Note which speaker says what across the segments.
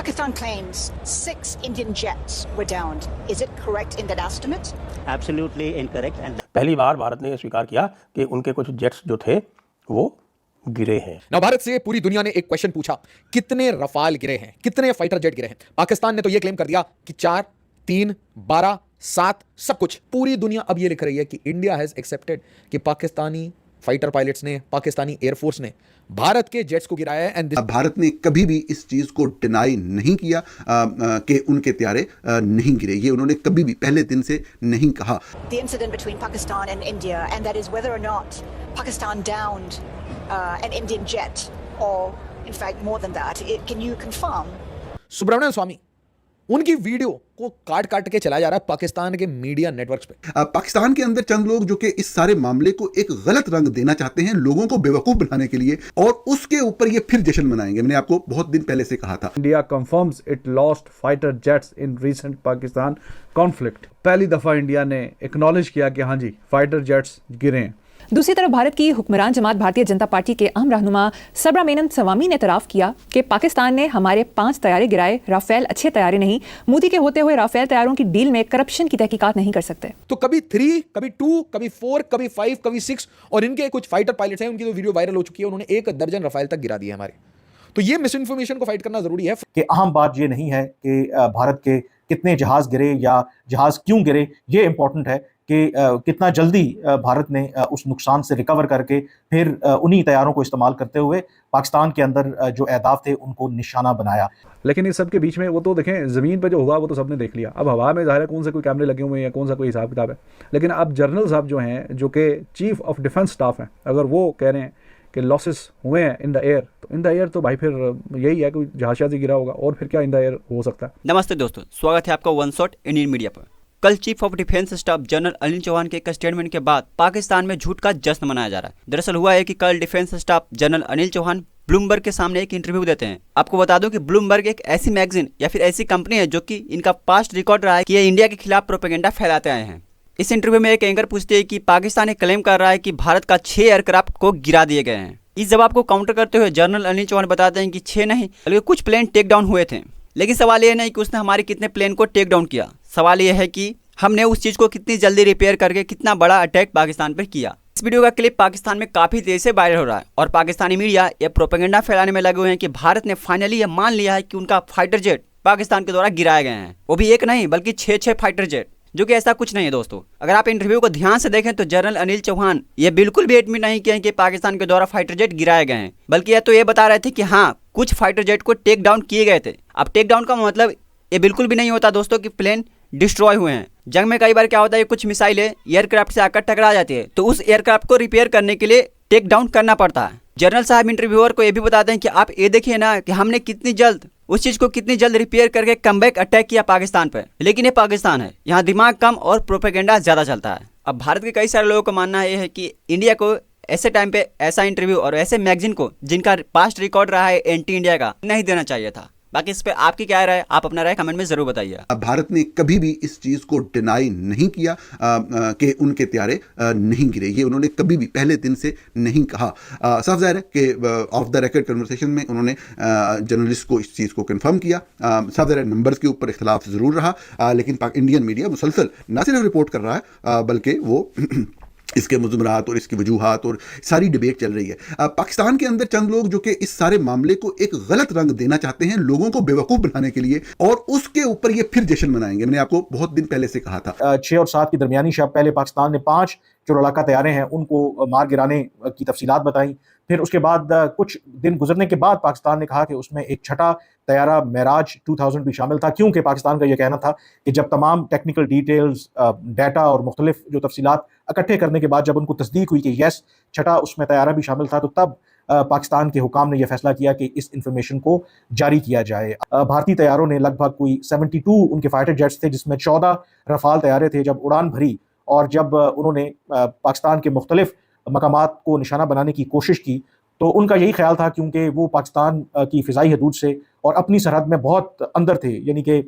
Speaker 1: Pakistan claims 6 Indian jets were downed. Is it correct in that estimate?
Speaker 2: Absolutely incorrect. And
Speaker 3: पहली बार भारत ने यह स्वीकार किया कि उनके कुछ जेट्स जो थे वो गिरे हैं।
Speaker 4: ना भारत से पूरी दुनिया ने एक क्वेश्चन पूछा, कितने रफाल गिरे हैं, कितने फाइटर जेट गिरे हैं। पाकिस्तान ने तो यह क्लेम कर दिया कि 4, 3, 12, 7 सब कुछ। पूरी दुनिया अब यह लिख रही है कि इंडिया हैज एक्सेप्टेड कि पाकिस्तानी फाइटर पायलट्स ने, पाकिस्तानी एयरफोर्स ने भारत के जेट्स को गिराया है। एंड
Speaker 5: भारत ने कभी भी इस चीज को डिनाई नहीं किया कि उनके त्यारे नहीं गिरे। ये उन्होंने कभी भी पहले दिन से नहीं कहा।
Speaker 1: The incident between Pakistan and India, and that is whether or not Pakistan downed an Indian jet, or in fact more than that. Can you confirm?
Speaker 4: Subramaniam स्वामी, उनकी वीडियो को काट काट के चलाया जा रहा है पाकिस्तान के मीडिया नेटवर्क्स पे।
Speaker 5: पाकिस्तान के अंदर चंद लोग जो कि इस सारे मामले को एक गलत रंग देना चाहते हैं, लोगों को बेवकूफ बनाने के लिए, और उसके ऊपर ये फिर जश्न मनाएंगे। मैंने आपको बहुत दिन पहले से कहा था।
Speaker 6: India confirms it lost fighter jets in recent Pakistan conflict. पहली दफा इंडिया ने एक्नॉलेज किया कि हाँ जी फाइटर जेट्स गिरे हैं।
Speaker 7: दूसरी तरफ भारत की हुक्मरान जमात भारतीय जनता पार्टी के अहम रहनुमा सबरामेनन सवामी ने एतराफ़ किया कि पाकिस्तान ने हमारे 5 तैयारे गिराए, राफेल अच्छे तैयारे नहीं, मोदी के होते हुए राफेल तैयारों की डील में करप्शन की तहकीकात नहीं कर सकते।
Speaker 4: तो कभी 3, कभी 2, कभी 4, कभी 5, कभी 6, और इनके कुछ फाइटर पायलट्स हैं, उनकी तो वीडियो वायरल हो चुकी है, उन्होंने 1 दर्जन राफेल तक गिरा दिए हमारे। तो ये मिस इन्फॉर्मेशन को फाइट करना जरूरी है।
Speaker 8: कि अहम बात ये नहीं है कि भारत के कितने जहाज गिरे या जहाज क्यों गिरे, ये इंपॉर्टेंट है कि कितना जल्दी भारत ने उस नुकसान से रिकवर करके फिर उन्हीं तैयारों को इस्तेमाल करते हुए पाकिस्तान के अंदर जो अहदाफ थे उनको निशाना बनाया।
Speaker 6: लेकिन इस सब के बीच में वो तो देखें, ज़मीन पर जो हुआ वो तो सबने देख लिया। अब हवा में ज़ाहिर है कौन से कोई कैमरे लगे हुए हैं या कौन सा कोई हिसाब किताब है। लेकिन अब जनरल साहब जो हैं, जो कि चीफ ऑफ डिफेंस स्टाफ हैं, अगर वो कह रहे हैं कि लॉसेस हुए हैं इन द एयर, तो इन द एयर तो भाई फिर यही है कि जहाज से गिरा होगा, और फिर क्या इन द एयर हो सकता है।
Speaker 9: नमस्ते दोस्तों, स्वागत है आपका वन शॉट इंडियन मीडिया पर। कल chief of defence staff general Anil Chauhan के एक स्टेटमेंट के बाद पाकिस्तान में झूठ का जश्न मनाया जा रहा है। दरअसल हुआ है कि कल defence staff general Anil Chauhan Bloomberg के सामने एक इंटरव्यू देते हैं। आपको बता दूं कि ब्लूमबर्ग एक ऐसी मैगजीन या फिर ऐसी कंपनी है जो कि इनका पास्ट रिकॉर्ड रहा है कि ये इंडिया के खिलाफ प्रोपेगेंडा फैलाते आए हैं। इस इंटरव्यू में एक एंकर पूछती है कि पाकिस्तान एक क्लेम कर रहा है कि भारत का 6 एयरक्राफ्ट को गिरा दिए गए हैं। इस जवाब को काउंटर करते हुए जनरल अनिल चौहान बताते हैं कि 6 नहीं बल्कि कुछ प्लेन टेक डाउन हुए थे। लेकिन सवाल यह नहीं कि उसने हमारे कितने प्लेन को टेक डाउन किया, सवाल यह है कि हमने उस चीज को कितनी जल्दी रिपेयर करके कितना बड़ा अटैक पाकिस्तान पर किया। इस वीडियो का क्लिप पाकिस्तान में काफी तेजी से वायरल हो रहा है और पाकिस्तानी मीडिया ये प्रोपेगेंडा फैलाने में लगे हुए हैं कि भारत ने फाइनली ये मान लिया है कि उनका फाइटर जेट पाकिस्तान के द्वारा गिराए गए हैं, वो भी एक नहीं बल्कि 6 फाइटर जेट, जो कि ऐसा कुछ नहीं है दोस्तों। अगर आप इंटरव्यू को ध्यान से देखें तो जनरल अनिल चौहान ये बिल्कुल भी एडमिट नहीं किए कि पाकिस्तान के द्वारा फाइटर जेट गिराए गए हैं, बल्कि ये तो ये बता रहे थे कि हाँ कुछ फाइटर जेट को टेक डाउन किए गए थे। अब टेक डाउन का मतलब ये बिल्कुल भी नहीं होता दोस्तों कि प्लेन डिस्ट्रॉय हुए हैं। जंग में कई बार क्या होता है, कुछ मिसाइलें एयरक्राफ्ट से आकर टकरा जाती है, तो उस एयरक्राफ्ट को रिपेयर करने के लिए टेक डाउन करना पड़ता है। जनरल साहब इंटरव्यूअर को ये भी बताते हैं कि आप ये देखिए ना कि हमने कितनी जल्द उस चीज को कितनी जल्द रिपेयर करके कमबैक अटैक किया पाकिस्तान पर। लेकिन ये पाकिस्तान है, यहाँ दिमाग कम और प्रोपेगेंडा ज्यादा चलता है। अब भारत के कई सारे लोगों का मानना यह है कि इंडिया को ऐसे टाइम पे ऐसा इंटरव्यू और ऐसे मैगजीन को जिनका पास्ट रिकॉर्ड रहा है एंटी इंडिया का, नहीं देना चाहिए था। बाकी इस पे आपकी क्या राय है, आप अपना राय कमेंट में जरूर बताइए।
Speaker 5: भारत ने कभी भी इस चीज को डिनाई नहीं किया कि उनके त्यारे नहीं गिरे। ये उन्होंने कभी भी पहले दिन से नहीं कहा। साफ जाहिर है कि ऑफ द रिकॉर्ड कन्वर्सेशन में उन्होंने जर्नलिस्ट को इस चीज़ को कंफर्म किया। साफ जाहिर है नंबर्स के ऊपर इख्तलाफ जरूर रहा, लेकिन इंडियन मीडिया मुसलसल न सिर्फ रिपोर्ट कर रहा है बल्कि वो इसके मुज़मरात और इसकी वजूहात और सारी डिबेट चल रही है। पाकिस्तान के अंदर चंद लोग जो कि इस सारे मामले को एक गलत रंग देना चाहते हैं, लोगों को बेवकूफ़ बनाने के लिए, और उसके ऊपर ये फिर जश्न मनाएंगे। मैंने आपको बहुत दिन पहले से कहा था।
Speaker 8: 6 और 7 की दरमियानी शब पहले पाकिस्तान ने 5 जो लड़ाका तैयारे हैं उनको मार गिराने की तफसीलात बताई। फिर उसके बाद कुछ दिन गुजरने के बाद पाकिस्तान ने कहा कि उसमें एक 6ठा तैयारा मेराज 2000 भी शामिल था, क्योंकि पाकिस्तान का यह कहना था कि जब तमाम टेक्निकल डिटेल्स, डाटा और मुख्तलिफ जो तफसीलात इकट्ठे करने के बाद जब उनको तस्दीक हुई कि यस 6ठा उसमें तैयारा भी शामिल था, तो तब पाकिस्तान के हुकाम ने यह फैसला किया कि इस इंफॉर्मेशन को जारी किया जाए। भारतीय तैयारों ने लगभग कोई 72 उनके फाइटर जेट्स थे, जिसमें 14 रफाल तैयारे थे, जब उड़ान भरी और जब उन्होंने पाकिस्तान के मुख्तलिफ मकामात को निशाना बनाने की कोशिश की, तो उनका यही ख्याल था क्योंकि वो पाकिस्तान की फ़िज़ाई हदूद से और अपनी सरहद में बहुत अंदर थे, यानी कि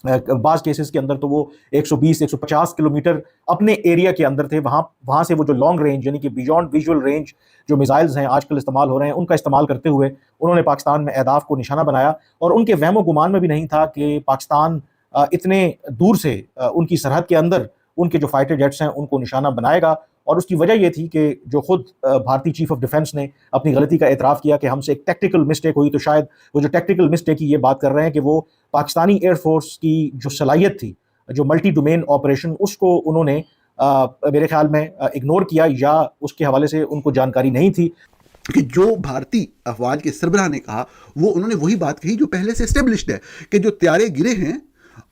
Speaker 8: बाज़ केसेस के अंदर तो वो 120-150 किलोमीटर अपने एरिया के अंदर थे। वहाँ से वो जो लॉन्ग रेंज यानी कि बियॉन्ड विजुअल रेंज जो मिसाइल्स हैं आजकल इस्तेमाल हो रहे हैं, उनका इस्तेमाल करते हुए उन्होंने पाकिस्तान में अहदाफ को निशाना बनाया। और उनके वहमो गुमान में भी नहीं था कि पाकिस्तान इतने दूर से उनकी सरहद के अंदर उनके जो फाइटर जेट्स हैं उनको निशाना बनाएगा। और उसकी वजह ये थी कि जो खुद भारतीय चीफ ऑफ डिफेंस ने अपनी गलती का एतराफ़ किया कि हमसे एक टेक्टिकल मिस्टेक हुई, तो शायद वो जो टेक्टिकल मिस्टेक की ये बात कर रहे हैं कि वो पाकिस्तानी एयरफोर्स की जो सलाहियत थी, जो मल्टी डोमेन ऑपरेशन, उसको उन्होंने मेरे ख्याल में इग्नोर किया या उसके हवाले से उनको जानकारी नहीं थी।
Speaker 5: कि जो भारतीय अफवाज के सरबराह ने कहा वो उन्होंने वही बात कही जो पहले से एस्टेब्लिश्ड है कि जो त्यारे गिरे हैं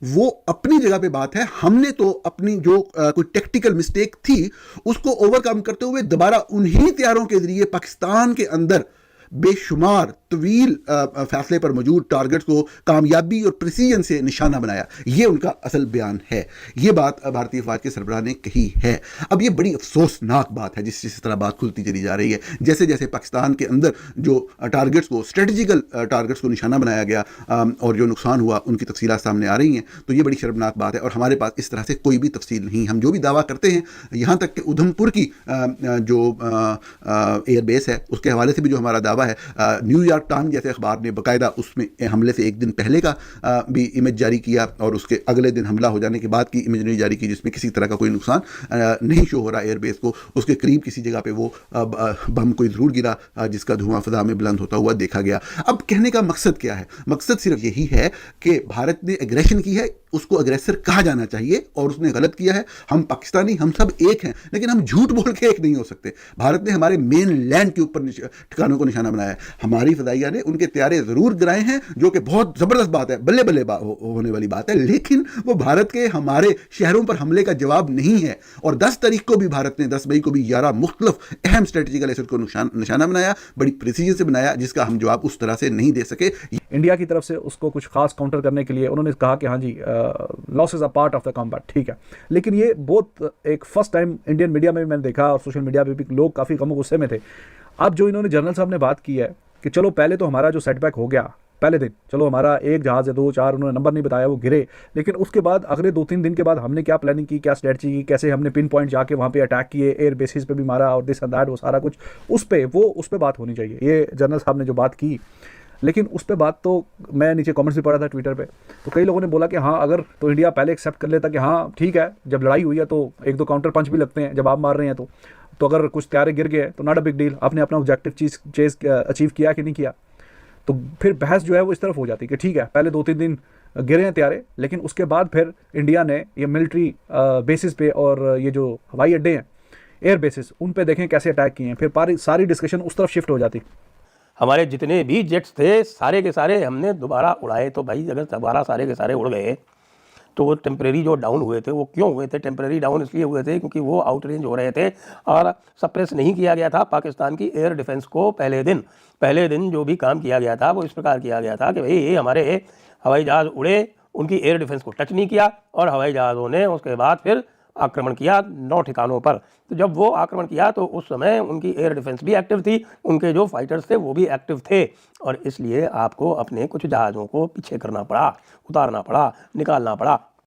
Speaker 5: वो अपनी जगह पे बात है। हमने तो अपनी जो कोई टेक्टिकल मिस्टेक थी उसको ओवरकम करते हुए दोबारा उन्हीं त्यारों के जरिए पाकिस्तान के अंदर बेशुमार तवील फैसले पर मौजूद टारगेट्स को कामयाबी और प्रिसीजन से निशाना बनाया। ये उनका असल बयान है, ये बात भारतीय फौज के सरबराह ने कही है। अब ये बड़ी अफसोसनाक बात है जिस तरह बात खुलती चली जा रही है। जैसे जैसे पाकिस्तान के अंदर जो टारगेट्स को, स्ट्रेटजिकल टारगेट्स को निशाना बनाया गया और जो नुकसान हुआ उनकी तफसीलात सामने आ रही हैं, तो ये बड़ी शर्मनाक बात है। और हमारे पास इस तरह से कोई भी तफसील नहीं। हम जो भी दावा करते हैं, यहाँ तक कि उधमपुर की जो एयरबेस है उसके हवाले से भी जो हमारा दावा है, न्यूयॉर्क टाइम्स जैसे अखबार ने बाकायदा उसमें हमले से एक दिन पहले का भी इमेज जारी किया और उसके अगले दिन हमला हो जाने के बाद की इमेज नहीं जारी की जिसमें किसी तरह का कोई नुकसान नहीं शो हो रहा एयरबेस को। उसके करीब किसी जगह पे वो बम कोई ज़रूर गिरा जिसका धुआं फ़ज़ा में बुलंद होता हुआ देखा गया। अब कहने का मकसद क्या है? मकसद सिर्फ यही है कि भारत ने एग्रेशन की है, उसको अग्रेसर कहा जाना चाहिए और उसने गलत किया है। हम पाकिस्तानी, हम सब एक हैं, लेकिन हम झूठ बोल के एक नहीं हो सकते। भारत ने हमारे मेन लैंड के ऊपर ठिकानों को निशाना बनाया है। हमारी फ़ज़ाइया ने उनके त्यारे ज़रूर गिराए हैं, जो कि बहुत ज़बरदस्त बात है, बल्ले बल्ले होने वाली बात है, लेकिन वो भारत के हमारे शहरों पर हमले का जवाब नहीं है। और 10 तारीख को भी भारत ने 10 मई को भी 11 मुख्तलिफ अहम स्ट्रेटेजिकल एसेट को निशाना बनाया, बड़ी प्रिसीजन से बनाया, जिसका हम जवाब उस तरह से नहीं दे सके।
Speaker 6: इंडिया की तरफ से उसको कुछ खास काउंटर करने के लिए उन्होंने कहा कि हाँ जी, losses are part of the combat, ठीक है। लेकिन ये बहुत एक फर्स्ट टाइम इंडियन मीडिया में भी मैंने देखा और सोशल मीडिया पे भी लोग काफ़ी गम गुस्से में थे। अब जो इन्होंने जनरल साहब ने बात की है कि चलो पहले तो हमारा जो सेटबैक हो गया पहले दिन, चलो हमारा एक जहाज़ या 2-4 उन्होंने नंबर नहीं बताया वो गिरे, लेकिन उसके बाद अगले 2-3 दिन के बाद हमने क्या प्लानिंग की, क्या स्ट्रेटजी की, कैसे हमने पिन पॉइंट जाके वहाँ पे अटैक किए, एयर बेसिस पे भी मारा और दिस एंड दैट, वो सारा कुछ उस पर बात होनी चाहिए। ये जनरल साहब ने जो बात की, लेकिन उस पर बात तो मैं नीचे कमेंट्स भी पढ़ा था ट्विटर पे, तो कई लोगों ने बोला कि हाँ अगर तो इंडिया पहले एक्सेप्ट कर लेता कि हाँ ठीक है, जब लड़ाई हुई है तो 1-2 काउंटर पंच भी लगते हैं जब आप मार रहे हैं, तो अगर कुछ त्यारे गिर गए तो नॉट अ बिग डील, आपने अपना ऑब्जेक्टिव चीज़ अचीव किया कि नहीं किया। तो फिर बहस जो है वो इस तरफ हो जाती कि ठीक है पहले 2-3 दिन गिरे हैं त्यारे, लेकिन उसके बाद फिर इंडिया ने ये मिलिट्री बेसिस पे और ये जो हवाई अड्डे हैं एयर बेसिस, उन पे देखें कैसे अटैक किए हैं, फिर सारी डिस्कशन उस तरफ शिफ्ट हो जाती।
Speaker 3: हमारे जितने भी जेट्स थे सारे के सारे हमने दोबारा उड़ाए। तो भाई अगर दोबारा सारे के सारे उड़ गए तो वो टेम्परेरी जो डाउन हुए थे, वो क्यों हुए थे? टेम्परेरी डाउन इसलिए हुए थे क्योंकि वो आउट रेंज हो रहे थे और सप्रेस नहीं किया गया था पाकिस्तान की एयर डिफेंस को। पहले दिन जो भी काम किया गया था वो इस प्रकार किया गया था कि भाई ये हमारे हवाई जहाज़ उड़े, उनकी एयर डिफेंस को टच नहीं किया और हवाई जहाज़ों ने उसके बाद फिर आक्रमण किया 9 ठिकानों पर। तो जब वो आक्रमण किया तो उस समय उनकी एयर डिफेंस भी एक्टिव थी, उनके जो फाइटर्स थे वो भी एक्टिव थे, और इसलिए आपको अपने कुछ जहाज़ों को पीछे करना पड़ा, उतारना पड़ा, निकालना पड़ा।